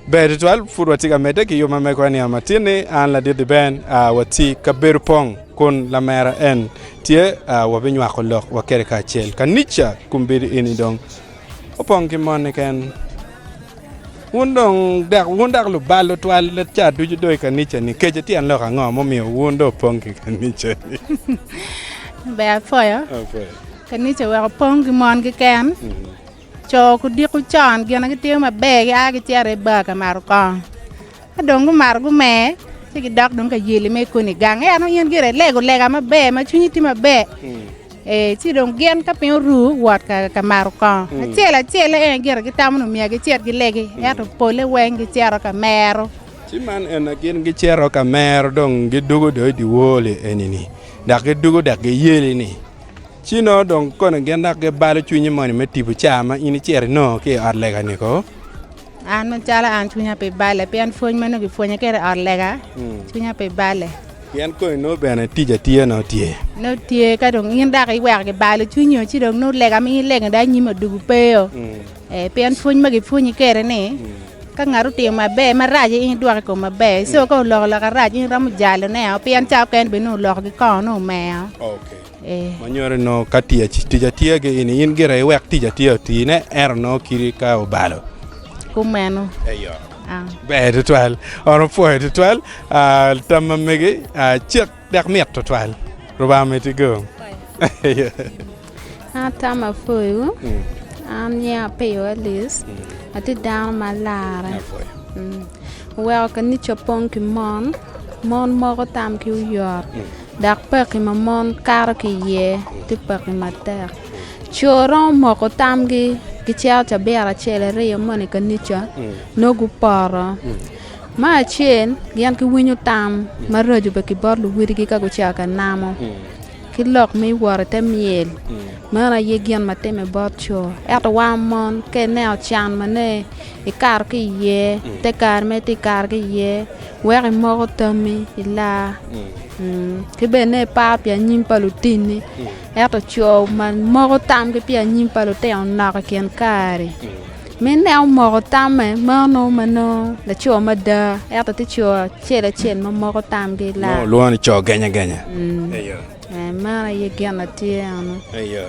Bed 12 fur watiga mede ki yuma mekwani amatini an la didi ben wati kaberu pong kun la mera en tie wabinywa kolok wakere ka chel kanicha kumbiri ini dong opong ki mon ken wundong wundak lu balo twal le cha duju doy kanicha ni keje ti an lo ka ngo mo mi wundo pong ki kanicha ni be foya kanicha wa pong ki mon ki ken cho ku di ku chan gena ki tie ma be ya ki tiare ba ka mar ko adong mar gu me ti ki dak dong ka yeli me ko ni gang ya no yen gere lego lega ma be ma chunyi ti ma be ti dong gen ka pe ru wat ka mar ko chela en gere ki tam no mi ki tier gi legi ya to pole wen gi tiara ka mero ti man en gen gi tiero ka mero dong gi dugo do di wole enini dak gi dugo dak gi yeli ni chino dong kono genda ke balo chunyi moni metibu chama ini chere no ke arlega ni ko an man chala an chunya pe bale pe an fony mano ki fonya ke arlega chunya pe bale yan ko no bene tija tie no tie ka dong in da kai wer ke bale chunyo chi dong no lega mi lega da nyima dugu peo pe an fony ma ki fonyi ke ne ka ngaru te ma be ma raje in dwa ko ma be so ko lo ka raje in ram jalo ne pe an cha ken be no lo ki ko no me okay manyore no katia tija tie ge ini in gere wek tija tie tine no kiri ka obalo kumeno eyo be de twal on foi de twal tam mege chek dak met to twal roba meti go tam foi an ya pe yo lis ati down malara well kan ni chopon ki mon mo ko tam ki yor dak peki ma mon kar ki ye ti peki ma ter choron mo ko tam gi chia cha bera chele re mo ka nicha no gu para ma chen gian ki winyo tam ma roju be ki bor lu wiri ki ka go cha ka namo ki lok mi wor te miel ma ra ye gian ma te me bor cho et wa mon ke ne chan ma ne i kar ki ye te kar me ti kar ki ye wer mo ko tami ila ke bene pa pia nyim palutini eto cho man mo tam ke pia nyim palute on na ken kare men ne mo tam me mano mano la cho mada eto ti cho chele chen mo tam ge la no lo ni cho ganya eyo ma ye gana ti ano eyo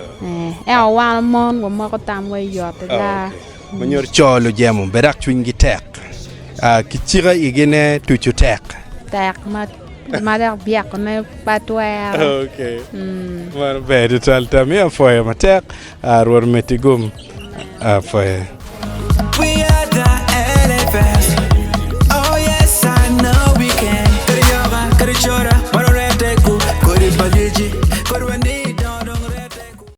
wa mon mo tam we yo te la manyor cho lo jemu berak chwingi tek ki tira igene tu tek ma Mother biak ne patwa. Okay. Mar bed talta mi afoya matek arwar metigum afoya. We are the elephants. Oh yes, I know we can. Kari yoga, kari chora, marorete ku, kori baliji, kori wani.